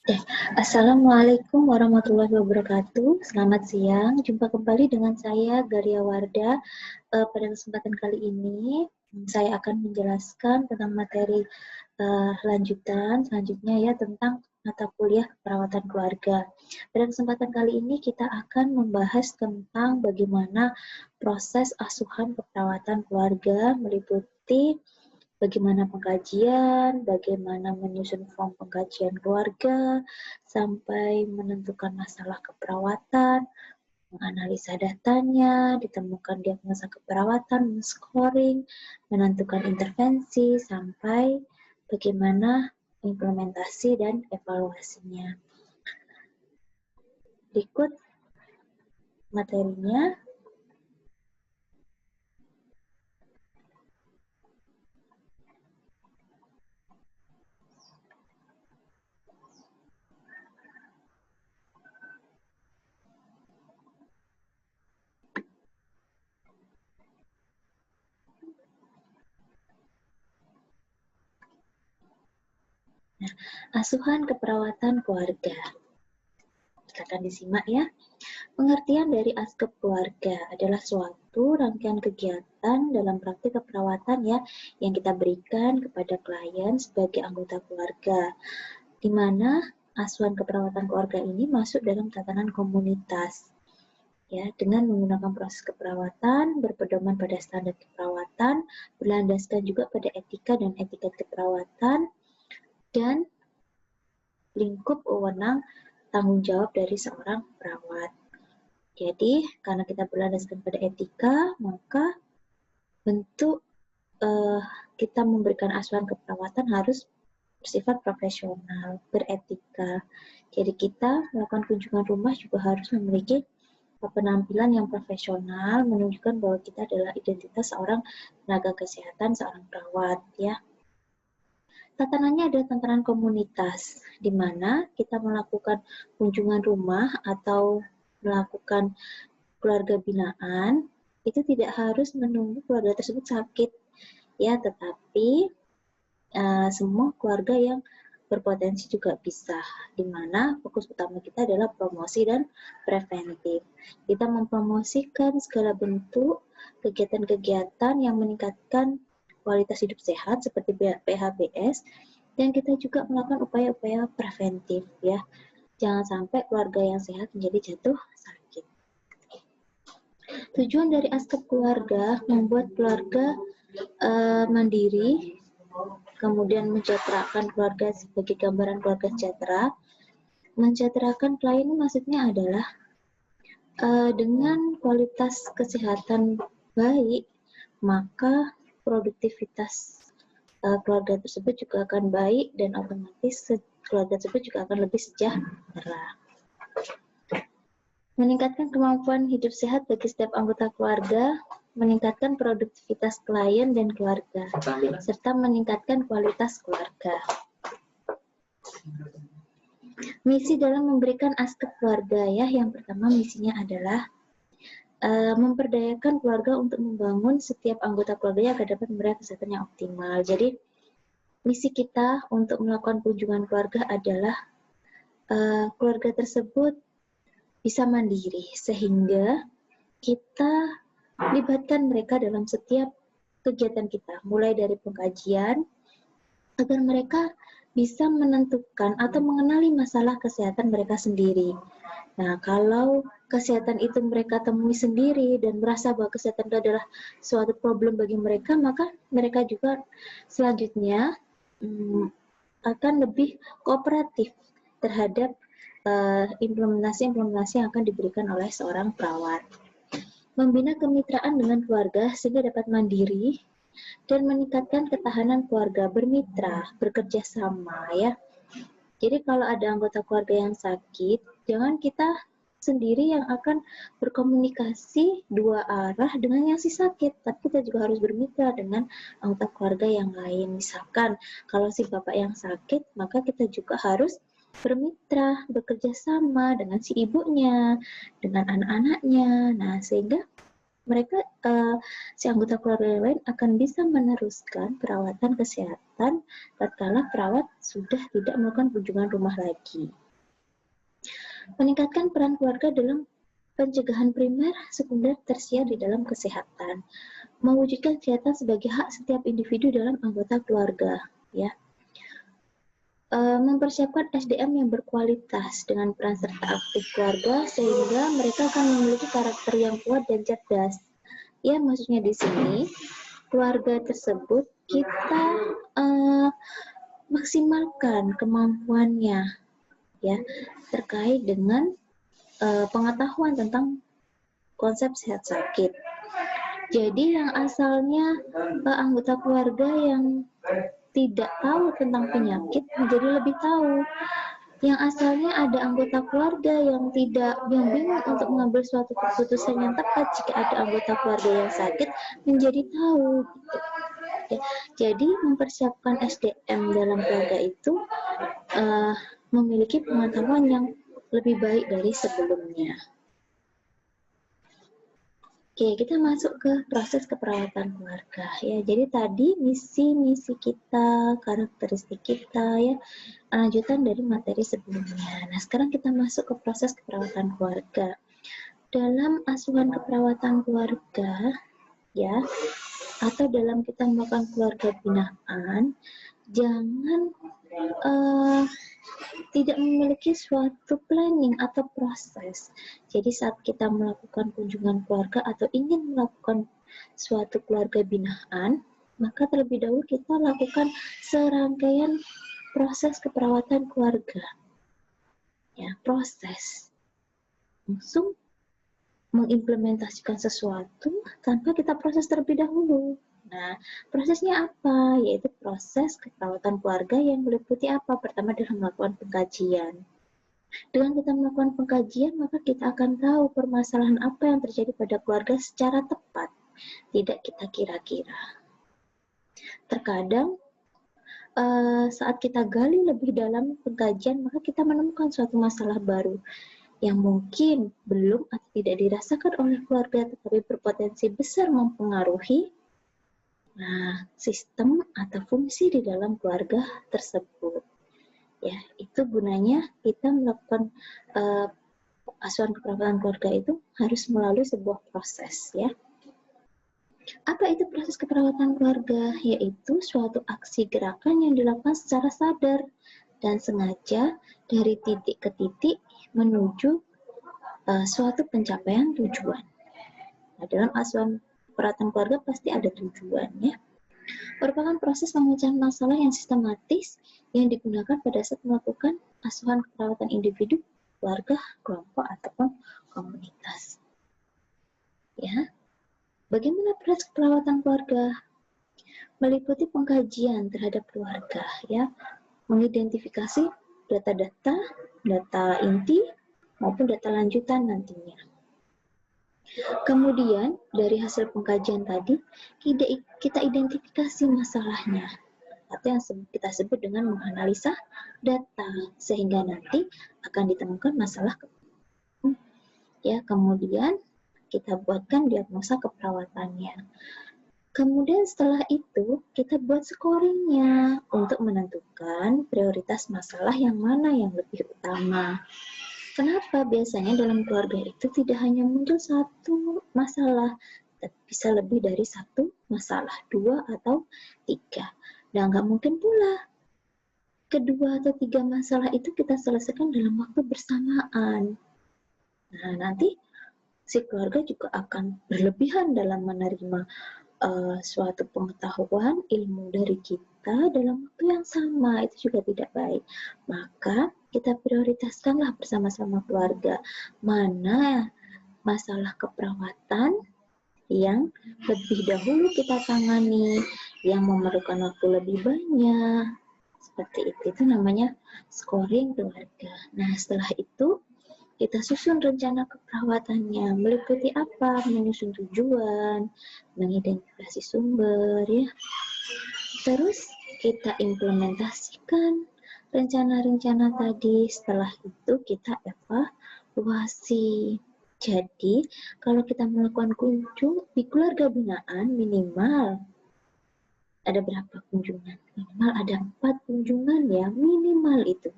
Oke, Assalamualaikum warahmatullahi wabarakatuh. Selamat siang. Jumpa kembali dengan saya Garia Wardah. Pada kesempatan kali ini, saya akan menjelaskan tentang materi lanjutan selanjutnya ya tentang mata kuliah keperawatan keluarga. Pada kesempatan kali ini kita akan membahas tentang bagaimana proses asuhan keperawatan keluarga meliputi bagaimana pengkajian, bagaimana menyusun form pengkajian keluarga, sampai menentukan masalah keperawatan, menganalisa datanya, ditemukan diagnosa keperawatan, men-scoring, menentukan intervensi, sampai bagaimana implementasi dan evaluasinya. Berikut materinya. Nah, asuhan keperawatan keluarga. Silakan disimak ya. Pengertian dari askep keluarga adalah suatu rangkaian kegiatan dalam praktik keperawatan ya yang kita berikan kepada klien sebagai anggota keluarga, di mana asuhan keperawatan keluarga ini masuk dalam tatanan komunitas ya, dengan menggunakan proses keperawatan berpedoman pada standar keperawatan, berlandaskan juga pada etika dan etiket keperawatan, dan lingkup wewenang tanggung jawab dari seorang perawat. Jadi, karena kita berlandaskan pada etika, maka bentuk kita memberikan asuhan keperawatan harus bersifat profesional, beretika. Jadi kita melakukan kunjungan rumah juga harus memiliki penampilan yang profesional, menunjukkan bahwa kita adalah identitas seorang tenaga kesehatan, seorang perawat, ya. Tatanannya adalah tatanan komunitas, di mana kita melakukan kunjungan rumah atau melakukan keluarga binaan, itu tidak harus menunggu keluarga tersebut sakit, ya, tetapi semua keluarga yang berpotensi juga bisa, di mana fokus utama kita adalah promosi dan preventif. Kita mempromosikan segala bentuk kegiatan-kegiatan yang meningkatkan kualitas hidup sehat seperti PHBS, dan kita juga melakukan upaya-upaya preventif ya. Jangan sampai keluarga yang sehat menjadi jatuh sakit. Tujuan dari askep keluarga membuat keluarga mandiri, kemudian mensejahterakan keluarga sebagai gambaran keluarga sejahtera. Mensejahterakan klien maksudnya adalah dengan kualitas kesehatan baik, maka produktivitas keluarga tersebut juga akan baik dan otomatis keluarga tersebut juga akan lebih sejahtera. Meningkatkan kemampuan hidup sehat bagi setiap anggota keluarga, meningkatkan produktivitas klien dan keluarga, serta meningkatkan kualitas keluarga. Misi dalam memberikan aspek keluarga ya, yang pertama misinya adalah memperdayakan keluarga untuk membangun setiap anggota keluarga agar dapat memberikan kesehatan yang optimal. Jadi misi kita untuk melakukan kunjungan keluarga adalah keluarga tersebut bisa mandiri, sehingga kita libatkan mereka dalam setiap kegiatan kita, mulai dari pengkajian, agar mereka bisa menentukan atau mengenali masalah kesehatan mereka sendiri. Nah, kalau kesehatan itu mereka temui sendiri dan merasa bahwa kesehatan itu adalah suatu problem bagi mereka, maka mereka juga selanjutnya akan lebih kooperatif terhadap implementasi-implementasi yang akan diberikan oleh seorang perawat. Membina kemitraan dengan keluarga sehingga dapat mandiri dan meningkatkan ketahanan keluarga, bermitra, bekerja sama ya. Jadi kalau ada anggota keluarga yang sakit, jangan kita sendiri yang akan berkomunikasi dua arah dengan yang si sakit, tapi kita juga harus bermitra dengan anggota keluarga yang lain. Misalkan kalau si bapak yang sakit, maka kita juga harus bermitra, bekerja sama dengan si ibunya, dengan anak-anaknya. Nah, sehingga si anggota keluarga yang lain akan bisa meneruskan perawatan kesehatan tatkala perawat sudah tidak melakukan kunjungan rumah lagi. Meningkatkan peran keluarga dalam pencegahan primer, sekunder, tersier di dalam kesehatan. Mewujudkan kesehatan sebagai hak setiap individu dalam anggota keluarga, ya. Mempersiapkan SDM yang berkualitas dengan peran serta aktif keluarga sehingga mereka akan memiliki karakter yang kuat dan cerdas. Ya, maksudnya di sini keluarga tersebut kita maksimalkan kemampuannya, ya, terkait dengan pengetahuan tentang konsep sehat sakit. Jadi yang asalnya anggota keluarga yang tidak tahu tentang penyakit menjadi lebih tahu. Yang asalnya ada anggota keluarga yang bingung untuk mengambil suatu keputusan yang tepat jika ada anggota keluarga yang sakit menjadi tahu. Gitu. Jadi mempersiapkan SDM dalam keluarga itu memiliki pengetahuan yang lebih baik dari sebelumnya. Oke, kita masuk ke proses keperawatan keluarga ya. Jadi tadi misi kita, karakteristik kita ya, lanjutan dari materi sebelumnya. Nah, sekarang kita masuk ke proses keperawatan keluarga. Dalam asuhan keperawatan keluarga ya, atau dalam kita melakukan keluarga binaan, jangan tidak memiliki suatu planning atau proses. Jadi saat kita melakukan kunjungan keluarga atau ingin melakukan suatu keluarga binaan, maka terlebih dahulu kita lakukan serangkaian proses keperawatan keluarga. Ya, proses. Langsung mengimplementasikan sesuatu tanpa kita proses terlebih dahulu. Nah, prosesnya apa? Yaitu proses keperawatan keluarga yang meliputi apa? Pertama adalah melakukan pengkajian. Dengan kita melakukan pengkajian, maka kita akan tahu permasalahan apa yang terjadi pada keluarga secara tepat. Tidak kita kira-kira. Terkadang, saat kita gali lebih dalam pengkajian, maka kita menemukan suatu masalah baru yang mungkin belum atau tidak dirasakan oleh keluarga, tetapi berpotensi besar mempengaruhi sistem atau fungsi di dalam keluarga tersebut. Ya, itu gunanya kita melakukan asuhan keperawatan keluarga itu harus melalui sebuah proses, ya. Apa itu proses keperawatan keluarga? Yaitu suatu aksi gerakan yang dilakukan secara sadar dan sengaja dari titik ke titik menuju suatu pencapaian tujuan. Nah, dalam asuhan keperawatan keluarga pasti ada tujuannya. Merupakan proses pemecahan masalah yang sistematis yang digunakan pada saat melakukan asuhan keperawatan individu, keluarga, kelompok, ataupun komunitas. Ya, bagaimana proses keperawatan keluarga? Meliputi pengkajian terhadap keluarga, ya, mengidentifikasi data inti maupun data lanjutan nantinya. Kemudian, dari hasil pengkajian tadi, kita identifikasi masalahnya, atau yang kita sebut dengan menganalisa data, sehingga nanti akan ditemukan masalah. Ya, kemudian kita buatkan diagnosa keperawatannya. Kemudian setelah itu, kita buat scoringnya untuk menentukan prioritas masalah yang mana yang lebih utama. Kenapa biasanya dalam keluarga itu tidak hanya muncul satu masalah, tapi bisa lebih dari satu masalah, 2 atau 3. Dan nggak mungkin pula kedua atau 3 masalah itu kita selesaikan dalam waktu bersamaan. Nah, nanti si keluarga juga akan berlebihan dalam menerima suatu pengetahuan, ilmu dari kita dalam waktu yang sama, itu juga tidak baik. Maka kita prioritaskanlah bersama-sama keluarga mana masalah keperawatan yang lebih dahulu kita tangani, yang memerlukan waktu lebih banyak. Seperti itu namanya scoring keluarga. Nah, setelah itu kita susun rencana keperawatannya, meliputi apa? Menyusun tujuan, mengidentifikasi sumber, ya. Terus kita implementasikan rencana-rencana tadi. Setelah itu kita evaluasi. Jadi, kalau kita melakukan kunjung di keluarga binaan, minimal ada berapa kunjungan? Minimal ada 4 kunjungan ya, minimal itu.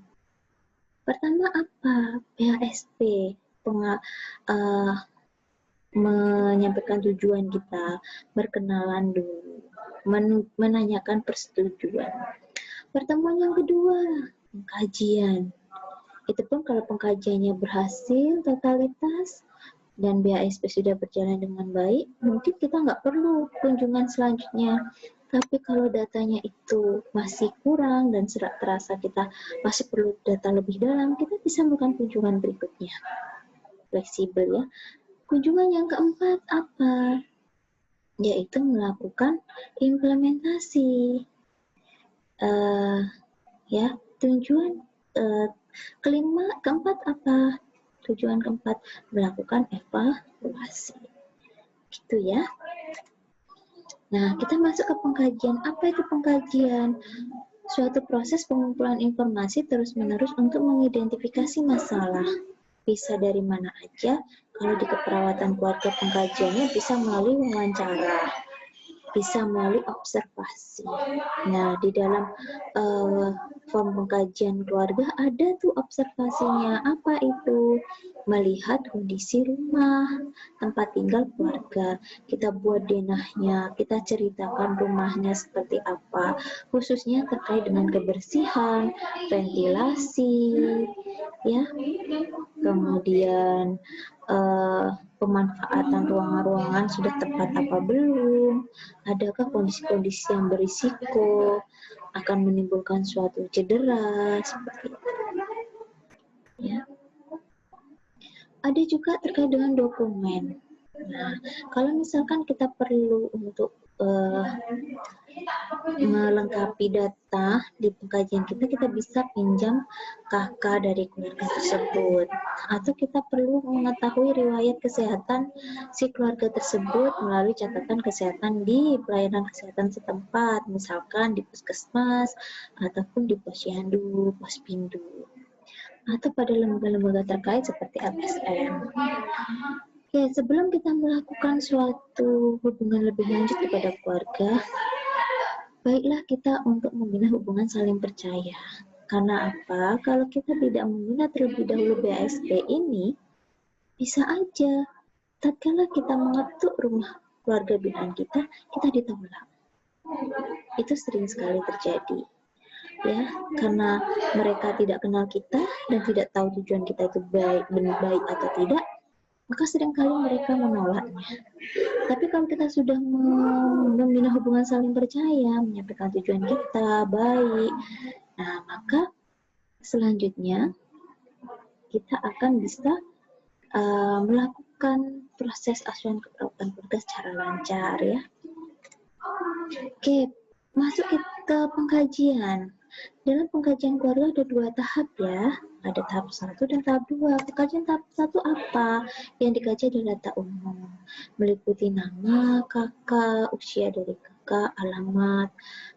Pertama apa? PHSP, menyampaikan tujuan kita, berkenalan dulu, menanyakan persetujuan. Pertemuan yang kedua, pengkajian. Itu pun kalau pengkajiannya berhasil, totalitas, dan BASP sudah berjalan dengan baik, mungkin kita nggak perlu kunjungan selanjutnya. Tapi kalau datanya itu masih kurang dan terasa kita masih perlu data lebih dalam, kita bisa melakukan kunjungan berikutnya. Fleksibel ya. Kunjungan yang keempat apa? Yaitu melakukan implementasi. Ya, tujuan keempat apa? Tujuan keempat, melakukan evaluasi. Gitu ya. Nah, kita masuk ke pengkajian. Apa itu pengkajian? Suatu proses pengumpulan informasi terus-menerus untuk mengidentifikasi masalah. Bisa dari mana aja, kalau di keperawatan keluarga pengkajiannya bisa melalui wawancara, bisa melalui observasi. Nah, di dalam form pengkajian keluarga ada tuh observasinya. Apa itu? Melihat kondisi rumah, tempat tinggal keluarga. Kita buat denahnya, kita ceritakan rumahnya seperti apa, khususnya terkait dengan kebersihan, ventilasi, ya, kemudian pemanfaatan ruangan-ruangan sudah tepat apa belum, adakah kondisi-kondisi yang berisiko akan menimbulkan suatu cedera seperti itu. Ya. Ada juga terkait dengan dokumen. Nah, kalau misalkan kita perlu untuk melengkapi data di pengkajian kita bisa pinjam kakak dari keluarga tersebut, atau kita perlu mengetahui riwayat kesehatan si keluarga tersebut melalui catatan kesehatan di pelayanan kesehatan setempat, misalkan di puskesmas ataupun di posyandu, pospindu, atau pada lembaga-lembaga terkait seperti LSM. Oke, sebelum kita melakukan suatu hubungan lebih lanjut kepada keluarga, baiklah kita untuk membina hubungan saling percaya. Karena apa? Kalau kita tidak membina terlebih dahulu BASP ini, bisa aja tatkala kita mengetuk rumah keluarga binaan kita ditolak. Itu sering sekali terjadi. Ya, karena mereka tidak kenal kita dan tidak tahu tujuan kita itu baik atau tidak, maka seringkali mereka menolaknya. Tapi kalau kita sudah membina hubungan saling percaya, menyampaikan tujuan kita baik, nah maka selanjutnya kita akan bisa melakukan proses asuhan keperawatan keluarga secara lancar ya. Oke, masuk ke pengkajian. Dalam pengkajian keluarga ada 2 tahap ya. Ada tahap 1 dan tahap 2. Pengkajian tahap 1 apa? Yang dikaji adalah data umum, meliputi nama kakak, usia dari kakak, alamat,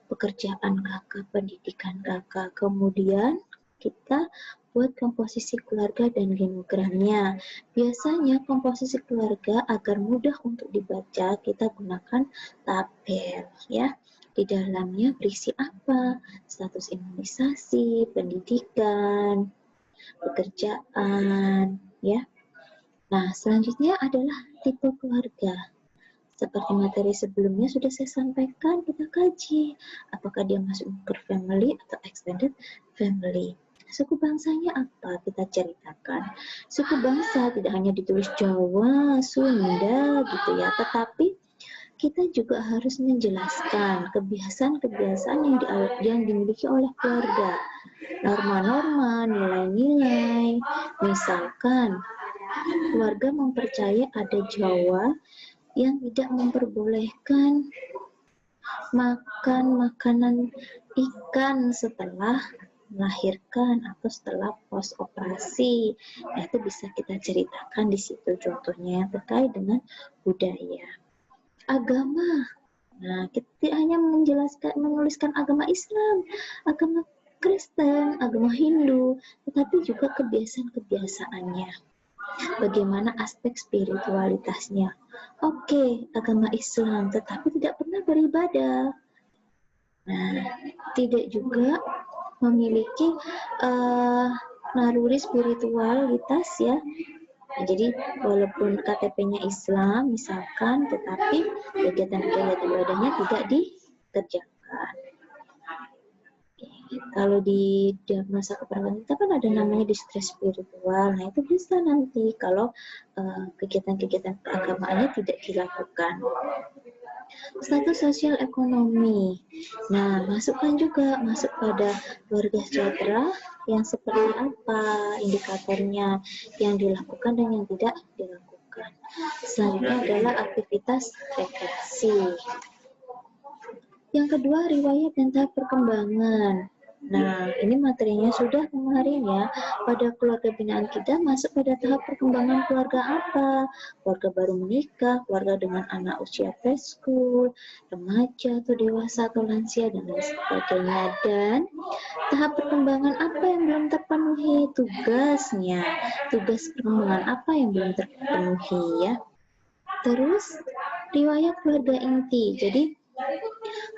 pekerjaan kakak, pendidikan kakak. Kemudian kita buat komposisi keluarga dan genogramnya. Biasanya komposisi keluarga agar mudah untuk dibaca, kita gunakan tabel ya. Di dalamnya berisi apa? Status imunisasi, pendidikan, pekerjaan, ya. Nah, selanjutnya adalah tipe keluarga. Seperti materi sebelumnya sudah saya sampaikan, kita kaji apakah dia masuk nuclear family atau extended family. Suku bangsanya apa? Kita ceritakan. Suku bangsa tidak hanya ditulis Jawa, Sunda gitu ya, tetapi kita juga harus menjelaskan kebiasaan-kebiasaan yang dimiliki oleh keluarga, norma-norma, nilai-nilai. Misalkan, keluarga mempercaya ada Jawa yang tidak memperbolehkan makan makanan ikan setelah melahirkan atau setelah pos operasi. Nah, itu bisa kita ceritakan di situ contohnya yang terkait dengan budaya. Agama. Nah, kita tidak hanya menuliskan agama Islam, agama Kristen, agama Hindu, tetapi juga kebiasaan-kebiasaannya. Bagaimana aspek spiritualitasnya? Oke, agama Islam, tetapi tidak pernah beribadah. Nah, tidak juga memiliki naluri spiritualitas ya. Nah, jadi walaupun KTP-nya Islam misalkan, tetapi kegiatan-kegiatan ibadahnya tidak dikerjakan. Kalau di diagnosa keperawatan kita kan ada namanya distress spiritual. Nah, itu bisa nanti kalau kegiatan-kegiatan keagamaannya tidak dilakukan. Status sosial ekonomi. Nah, masukkan juga masuk pada keluarga sejahtera yang seperti apa indikatornya yang dilakukan dan yang tidak dilakukan. Selanjutnya adalah aktivitas rekreasi. Yang kedua, riwayat dan tahap perkembangan. Nah, ini materinya sudah kemarin ya. Pada keluarga binaan kita masuk pada tahap perkembangan keluarga apa? Keluarga baru menikah, keluarga dengan anak usia preschool, remaja atau dewasa atau lansia dan lain sebagainya. Dan tahap perkembangan apa yang belum terpenuhi? Tugasnya. Tugas perkembangan apa yang belum terpenuhi ya? Terus riwayat keluarga inti. Jadi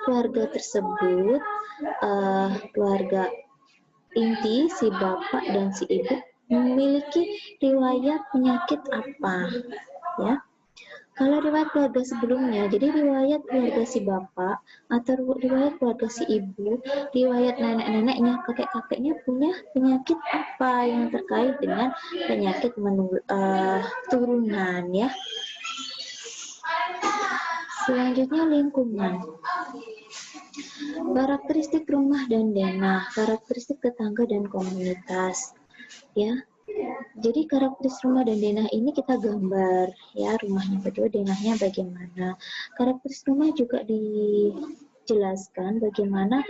keluarga tersebut, keluarga inti si bapak dan si ibu memiliki riwayat penyakit apa ya. Kalau riwayat keluarga sebelumnya, jadi riwayat keluarga si bapak atau riwayat keluarga si ibu, riwayat nenek-neneknya, kakek-kakeknya punya penyakit apa yang terkait dengan penyakit turunan ya. Selanjutnya lingkungan. Karakteristik rumah dan denah, karakteristik tetangga dan komunitas. Ya. Jadi karakteristik rumah dan denah ini kita gambar ya, rumahnya bagaimana, denahnya bagaimana. Karakteristik rumah juga dijelaskan bagaimana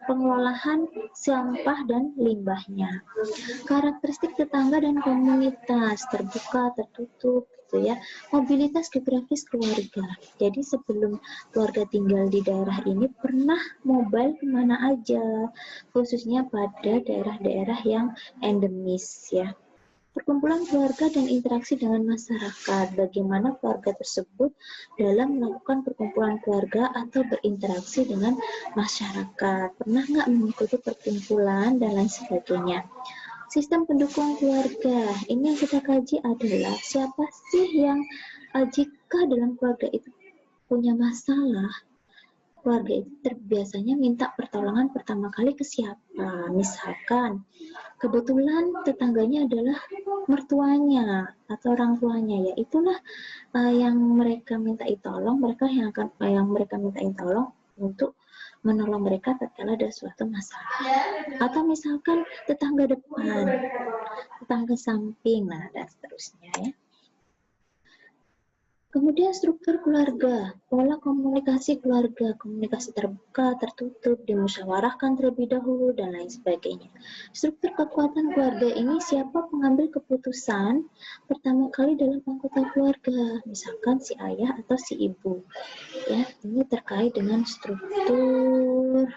pengelolaan sampah dan limbahnya. Karakteristik tetangga dan komunitas, terbuka, tertutup gitu ya. Mobilitas geografis keluarga. Jadi sebelum keluarga tinggal di daerah ini pernah mobile kemana aja, khususnya pada daerah-daerah yang endemis ya. Perkumpulan keluarga dan interaksi dengan masyarakat. Bagaimana keluarga tersebut dalam melakukan perkumpulan keluarga atau berinteraksi dengan masyarakat. Pernah nggak mengikuti perkumpulan dan lain sebagainya. Sistem pendukung keluarga. Ini yang kita kaji adalah siapa sih yang jika dalam keluarga itu punya masalah, keluarga itu biasanya minta pertolongan pertama kali ke siapa? Misalkan kebetulan tetangganya adalah mertuanya atau orang tuanya, ya itulah yang mereka mintai tolong, mereka mintain tolong untuk menolong mereka tatkala ada suatu masalah. Atau misalkan tetangga depan, tetangga samping, nah dan seterusnya ya. Kemudian struktur keluarga, pola komunikasi keluarga, komunikasi terbuka, tertutup, dimusyawarahkan terlebih dahulu, dan lain sebagainya. Struktur kekuatan keluarga ini siapa pengambil keputusan pertama kali dalam anggota keluarga, misalkan si ayah atau si ibu. Ya, ini terkait dengan struktur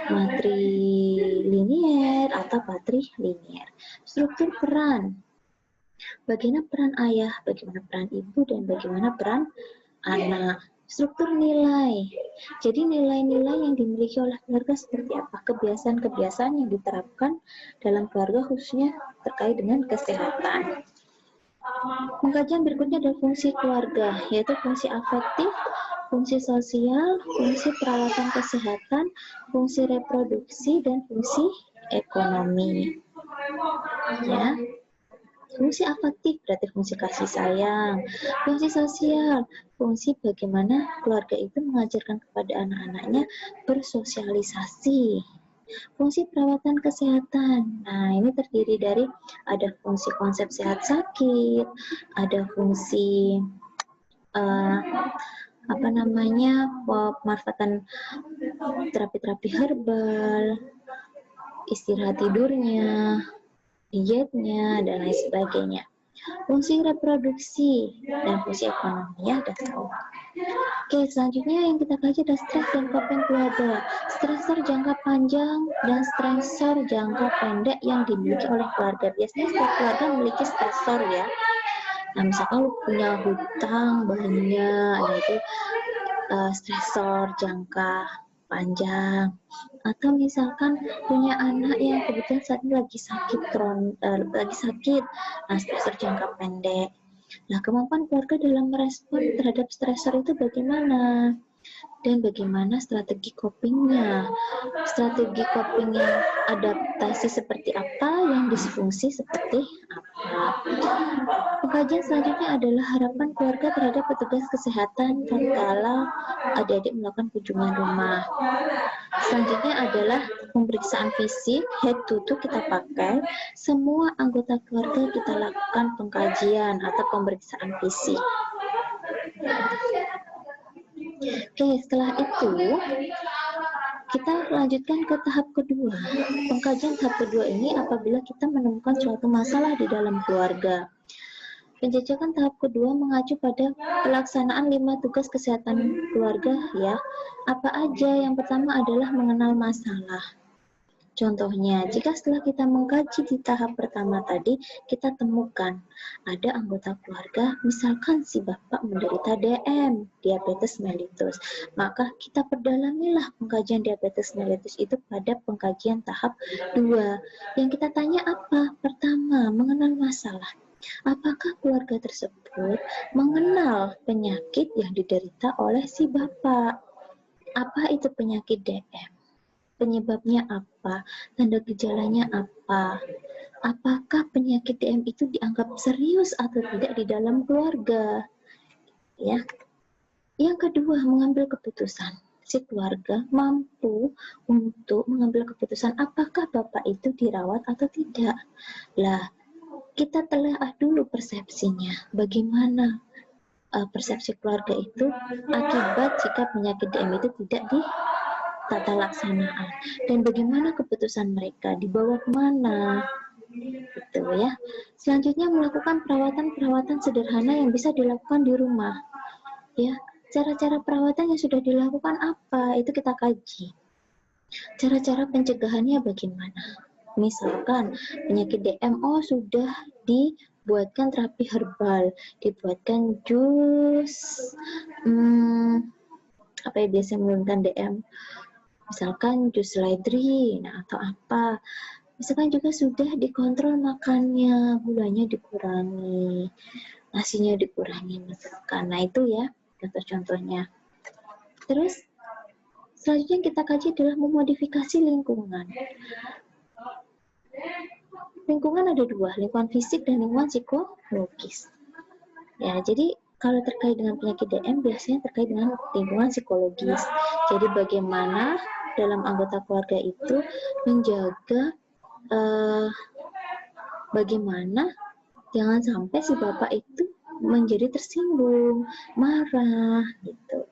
matrilinear atau patrilinear. Struktur peran. Bagaimana peran ayah, bagaimana peran ibu, dan bagaimana peran anak. Struktur nilai. Jadi nilai-nilai yang dimiliki oleh keluarga seperti apa? Kebiasaan-kebiasaan yang diterapkan dalam keluarga khususnya terkait dengan kesehatan. Pengkajian berikutnya adalah fungsi keluarga, yaitu fungsi afektif, fungsi sosial, fungsi perawatan kesehatan, fungsi reproduksi, dan fungsi ekonomi. Ya. Fungsi afektif berarti fungsi kasih sayang, fungsi sosial, fungsi bagaimana keluarga itu mengajarkan kepada anak-anaknya bersosialisasi. Fungsi perawatan kesehatan, nah ini terdiri dari ada fungsi konsep sehat sakit, ada fungsi pemanfaatan terapi-terapi herbal, istirahat tidurnya, dietnya, dan lain sebagainya. Fungsi reproduksi dan fungsi ekonomi ya, udah tahu. Oke, selanjutnya yang kita kaji adalah stres dan coping keluarga. Stresor jangka panjang dan stresor jangka pendek yang dimiliki oleh keluarga. Biasanya setiap keluarga memiliki stresor ya. Nah, misalkan lu punya hutang banyak, nah itu stresor jangka panjang. Atau misalkan punya anak yang kebetulan saat ini lagi sakit, nah stresor jangka pendek. Nah, kemampuan keluarga dalam merespon terhadap stresor itu bagaimana? Dan bagaimana strategi copingnya? Strategi coping yang adaptasi seperti apa, yang disfungsi seperti apa? Pengkajian selanjutnya adalah harapan keluarga terhadap petugas kesehatan tatkala adik-adik melakukan kunjungan rumah. Selanjutnya adalah pemeriksaan fisik, head to toe kita pakai. Semua anggota keluarga kita lakukan pengkajian atau pemeriksaan fisik. Oke, setelah itu kita lanjutkan ke tahap kedua. Pengkajian tahap kedua ini apabila kita menemukan suatu masalah di dalam keluarga. Penjajakan tahap kedua mengacu pada pelaksanaan 5 tugas kesehatan keluarga ya. Apa aja? Yang pertama adalah mengenal masalah. Contohnya, jika setelah kita mengkaji di tahap pertama tadi, kita temukan ada anggota keluarga, misalkan si bapak menderita DM, diabetes mellitus, maka kita perdalamilah pengkajian diabetes mellitus itu pada pengkajian tahap 2. Yang kita tanya apa? Pertama, mengenal masalah. Apakah keluarga tersebut mengenal penyakit yang diderita oleh si bapak? Apa itu penyakit DM? Penyebabnya apa? Tanda gejalanya apa? Apakah penyakit DM itu dianggap serius atau tidak di dalam keluarga? Ya. Yang kedua, mengambil keputusan. Si keluarga mampu untuk mengambil keputusan apakah bapak itu dirawat atau tidak. Lah, kita telah dulu persepsinya. Bagaimana persepsi keluarga itu akibat jika penyakit DM itu tidak ditata laksanaan, dan bagaimana keputusan mereka dibawa kemana, gitu ya. Selanjutnya melakukan perawatan sederhana yang bisa dilakukan di rumah. Ya, cara-cara perawatan yang sudah dilakukan apa itu kita kaji. Cara-cara pencegahannya bagaimana? Misalkan penyakit DMO sudah dibuatkan terapi herbal, dibuatkan jus apa ya biasanya menurunkan DM, misalkan jus seledri, nah atau apa. Misalkan juga sudah dikontrol makannya, gulanya dikurangi, nasinya dikurangi misalkan. Nah itu ya contoh-contohnya. Terus selanjutnya yang kita kaji adalah memodifikasi lingkungan. Lingkungan ada dua, lingkungan fisik dan lingkungan psikologis. Ya, jadi kalau terkait dengan penyakit DM biasanya terkait dengan lingkungan psikologis. Jadi bagaimana dalam anggota keluarga itu menjaga bagaimana jangan sampai si bapak itu menjadi tersinggung, marah, gitu.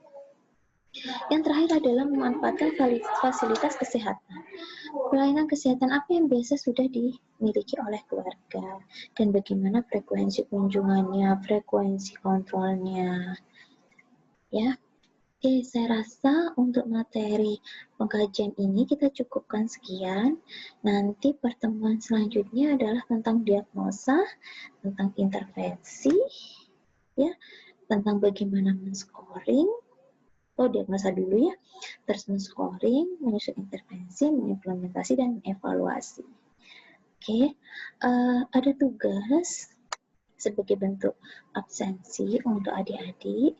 Yang terakhir adalah memanfaatkan fasilitas kesehatan. Pelayanan kesehatan apa yang biasa sudah dimiliki oleh keluarga dan bagaimana frekuensi kunjungannya, frekuensi kontrolnya. Ya. Oke, saya rasa untuk materi pengkajian ini kita cukupkan sekian. Nanti pertemuan selanjutnya adalah tentang diagnosa, tentang intervensi, ya, tentang bagaimana men-scoring. Diagnosa dulu ya, terus men-scoring, menyusun intervensi, mengimplementasi, dan mengevaluasi. Oke, ada tugas sebagai bentuk absensi untuk adik-adik.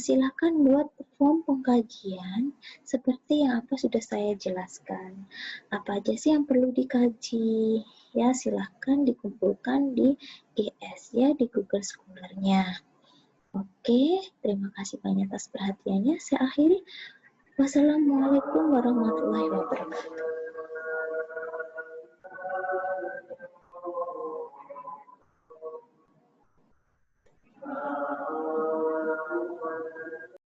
Silakan buat form pengkajian seperti yang apa sudah saya jelaskan. Apa aja sih yang perlu dikaji? Ya, silakan dikumpulkan di GS ya, di Google Scholar-nya. Oke, terima kasih banyak atas perhatiannya. Saya akhiri. Wassalamualaikum warahmatullahi wabarakatuh.